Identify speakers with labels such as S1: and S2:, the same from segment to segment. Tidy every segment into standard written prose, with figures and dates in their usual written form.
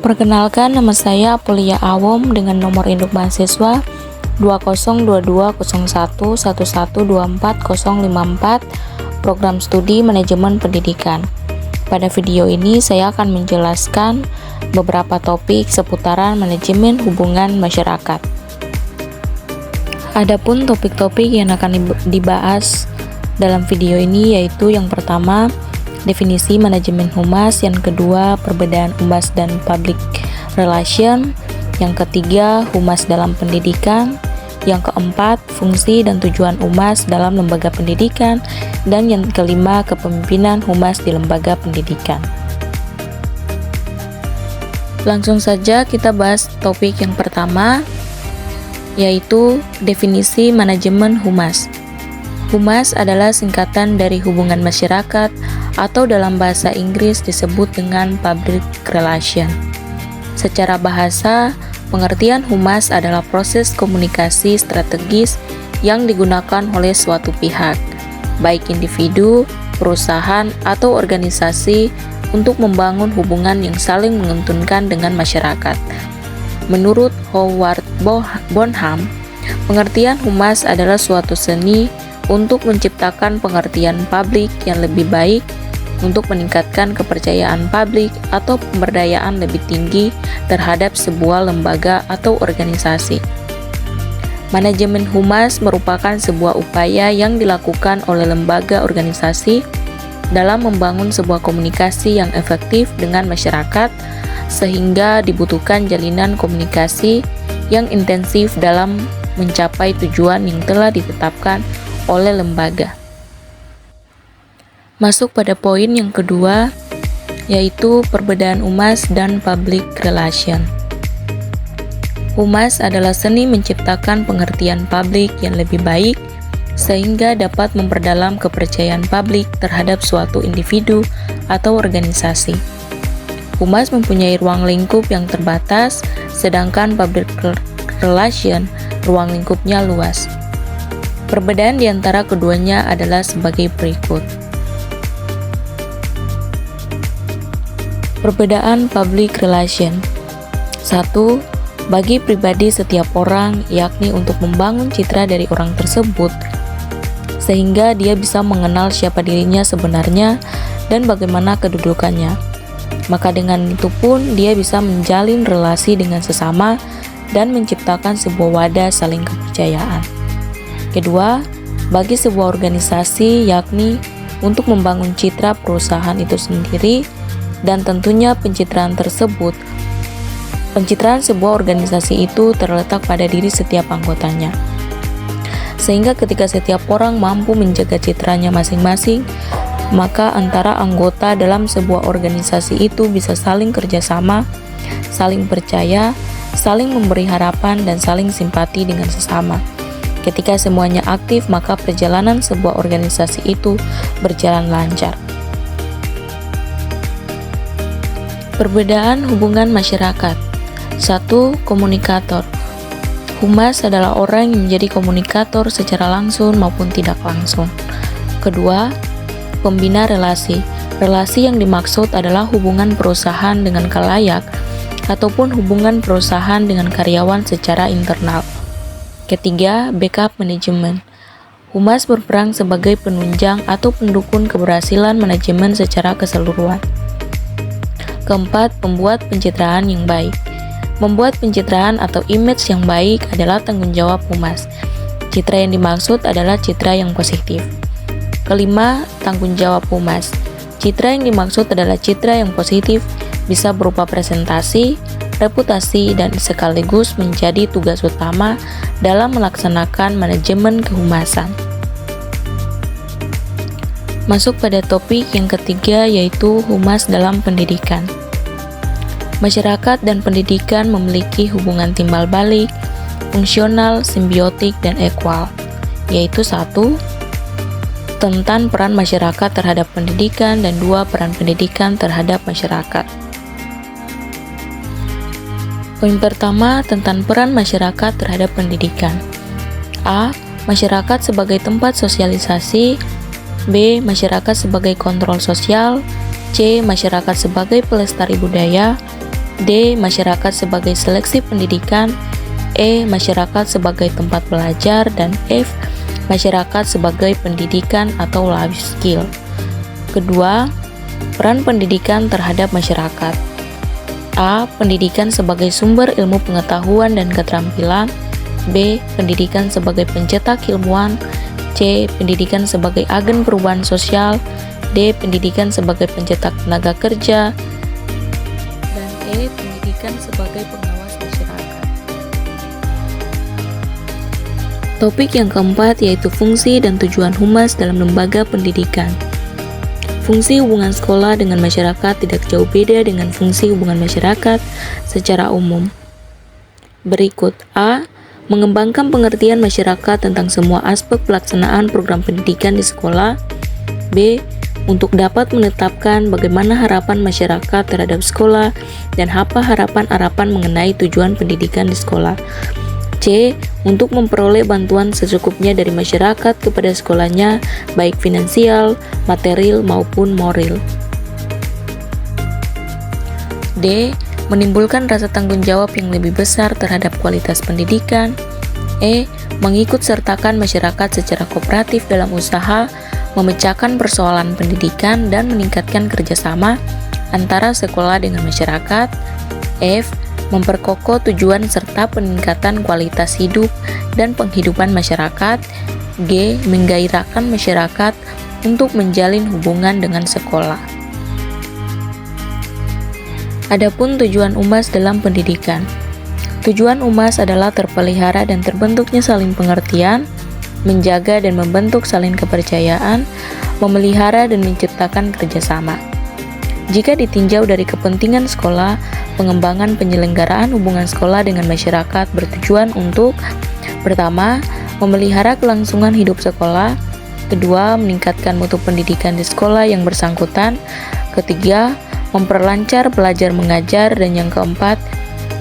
S1: Perkenalkan, nama saya Apulia Awom dengan nomor induk mahasiswa 20220111240054, program studi manajemen pendidikan. Pada video ini saya akan menjelaskan beberapa topik seputaran manajemen hubungan masyarakat. Adapun topik-topik yang akan dibahas dalam video ini yaitu yang pertama, definisi manajemen humas, yang kedua, perbedaan humas dan public relation, yang ketiga, humas dalam pendidikan, yang keempat, fungsi dan tujuan humas dalam lembaga pendidikan, dan yang kelima, kepemimpinan humas di lembaga pendidikan. Langsung saja kita bahas topik yang pertama, yaitu definisi manajemen humas. Humas adalah singkatan dari hubungan masyarakat atau dalam bahasa Inggris disebut dengan public relation. Secara bahasa, pengertian humas adalah proses komunikasi strategis yang digunakan oleh suatu pihak, baik individu, perusahaan, atau organisasi untuk membangun hubungan yang saling menguntungkan dengan masyarakat. Menurut Howard Bonham, pengertian humas adalah suatu seni untuk menciptakan pengertian publik yang lebih baik, untuk meningkatkan kepercayaan publik atau pemberdayaan lebih tinggi terhadap sebuah lembaga atau organisasi. Manajemen humas merupakan sebuah upaya yang dilakukan oleh lembaga organisasi dalam membangun sebuah komunikasi yang efektif dengan masyarakat, sehingga dibutuhkan jalinan komunikasi yang intensif dalam mencapai tujuan yang telah ditetapkan oleh lembaga. Masuk pada poin yang kedua, yaitu perbedaan humas dan public relation. Humas adalah seni menciptakan pengertian publik yang lebih baik sehingga dapat memperdalam kepercayaan publik terhadap suatu individu atau organisasi. Humas mempunyai ruang lingkup yang terbatas, sedangkan public relation ruang lingkupnya luas. Perbedaan di antara keduanya adalah sebagai berikut. Perbedaan public relation. 1. Bagi pribadi setiap orang, yakni untuk membangun citra dari orang tersebut, sehingga dia bisa mengenal siapa dirinya sebenarnya dan bagaimana kedudukannya. Maka dengan itu pun dia bisa menjalin relasi dengan sesama dan menciptakan sebuah wadah saling kepercayaan. Kedua, bagi sebuah organisasi, yakni untuk membangun citra perusahaan itu sendiri, dan tentunya pencitraan sebuah organisasi itu terletak pada diri setiap anggotanya. Sehingga ketika setiap orang mampu menjaga citranya masing-masing, maka antara anggota dalam sebuah organisasi itu bisa saling kerjasama, saling percaya, saling memberi harapan, dan saling simpati dengan sesama. Ketika semuanya aktif, maka perjalanan sebuah organisasi itu berjalan lancar. Perbedaan hubungan masyarakat. 1. Komunikator. Humas adalah orang yang menjadi komunikator secara langsung maupun tidak langsung. Kedua, pembina relasi. Relasi yang dimaksud adalah hubungan perusahaan dengan khalayak ataupun hubungan perusahaan dengan karyawan secara internal. Ketiga, backup manajemen. Humas berperan sebagai penunjang atau pendukung keberhasilan manajemen secara keseluruhan. Keempat, pembuat pencitraan yang baik. Membuat pencitraan atau image yang baik adalah tanggung jawab humas. Citra yang dimaksud adalah citra yang positif. Kelima, tanggung jawab humas. Citra yang dimaksud adalah citra yang positif, bisa berupa presentasi, reputasi, dan sekaligus menjadi tugas utama dalam melaksanakan manajemen kehumasan. Masuk pada topik yang ketiga, yaitu humas dalam pendidikan. Masyarakat dan pendidikan memiliki hubungan timbal balik, fungsional, simbiotik, dan equal, yaitu 1. Tentang peran masyarakat terhadap pendidikan, dan 2. Peran pendidikan terhadap masyarakat. Poin pertama, tentang peran masyarakat terhadap pendidikan. A. Masyarakat sebagai tempat sosialisasi. B. Masyarakat sebagai kontrol sosial. C. Masyarakat sebagai pelestari budaya. D. Masyarakat sebagai seleksi pendidikan. E. Masyarakat sebagai tempat belajar. Dan F. Masyarakat sebagai pendidikan atau life skill. Kedua, peran pendidikan terhadap masyarakat. A. Pendidikan sebagai sumber ilmu pengetahuan dan keterampilan. B. Pendidikan sebagai pencetak ilmuwan. C. Pendidikan sebagai agen perubahan sosial. D. Pendidikan sebagai pencetak tenaga kerja. Dan E. Pendidikan sebagai pengawas masyarakat. Topik yang keempat yaitu fungsi dan tujuan humas dalam lembaga pendidikan. Fungsi hubungan sekolah dengan masyarakat tidak jauh beda dengan fungsi hubungan masyarakat secara umum. Berikut: A. Mengembangkan pengertian masyarakat tentang semua aspek pelaksanaan program pendidikan di sekolah. B. Untuk dapat menetapkan bagaimana harapan masyarakat terhadap sekolah dan apa harapan-harapan mengenai tujuan pendidikan di sekolah. C. Untuk memperoleh bantuan secukupnya dari masyarakat kepada sekolahnya, baik finansial, material, maupun moral. D. Menimbulkan rasa tanggung jawab yang lebih besar terhadap kualitas pendidikan. E. Mengikut sertakan masyarakat secara kooperatif dalam usaha memecahkan persoalan pendidikan dan meningkatkan kerjasama antara sekolah dengan masyarakat. F. Memperkokoh tujuan serta peningkatan kualitas hidup dan penghidupan masyarakat. G. Menggairahkan masyarakat untuk menjalin hubungan dengan sekolah. Adapun tujuan UMAS dalam pendidikan. Tujuan UMAS adalah terpelihara dan terbentuknya saling pengertian, menjaga dan membentuk saling kepercayaan, memelihara dan menciptakan kerjasama. Jika ditinjau dari kepentingan sekolah, pengembangan penyelenggaraan hubungan sekolah dengan masyarakat bertujuan untuk: pertama, memelihara kelangsungan hidup sekolah. Kedua, meningkatkan mutu pendidikan di sekolah yang bersangkutan. Ketiga, memperlancar belajar mengajar. Dan yang keempat,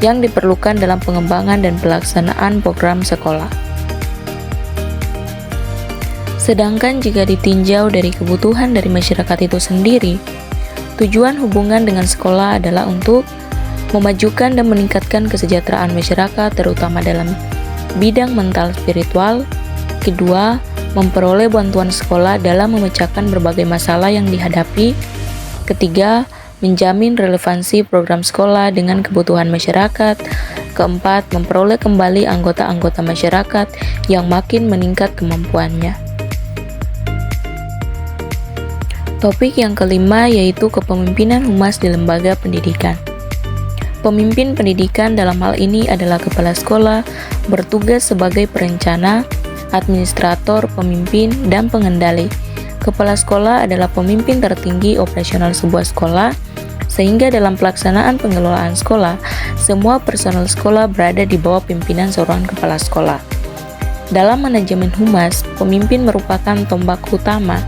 S1: yang diperlukan dalam pengembangan dan pelaksanaan program sekolah. Sedangkan jika ditinjau dari kebutuhan dari masyarakat itu sendiri, tujuan hubungan dengan sekolah adalah untuk memajukan dan meningkatkan kesejahteraan masyarakat, terutama dalam bidang mental spiritual. Kedua, memperoleh bantuan sekolah dalam memecahkan berbagai masalah yang dihadapi. Ketiga, menjamin relevansi program sekolah dengan kebutuhan masyarakat. Keempat, memperoleh kembali anggota-anggota masyarakat yang makin meningkat kemampuannya. Topik yang kelima yaitu kepemimpinan humas di lembaga pendidikan. Pemimpin pendidikan dalam hal ini adalah kepala sekolah, bertugas sebagai perencana, administrator, pemimpin, dan pengendali. Kepala sekolah adalah pemimpin tertinggi operasional sebuah sekolah, sehingga dalam pelaksanaan pengelolaan sekolah, semua personel sekolah berada di bawah pimpinan seorang kepala sekolah. Dalam manajemen humas, pemimpin merupakan tombak utama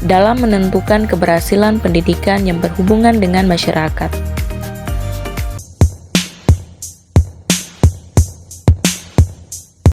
S1: dalam menentukan keberhasilan pendidikan yang berhubungan dengan masyarakat.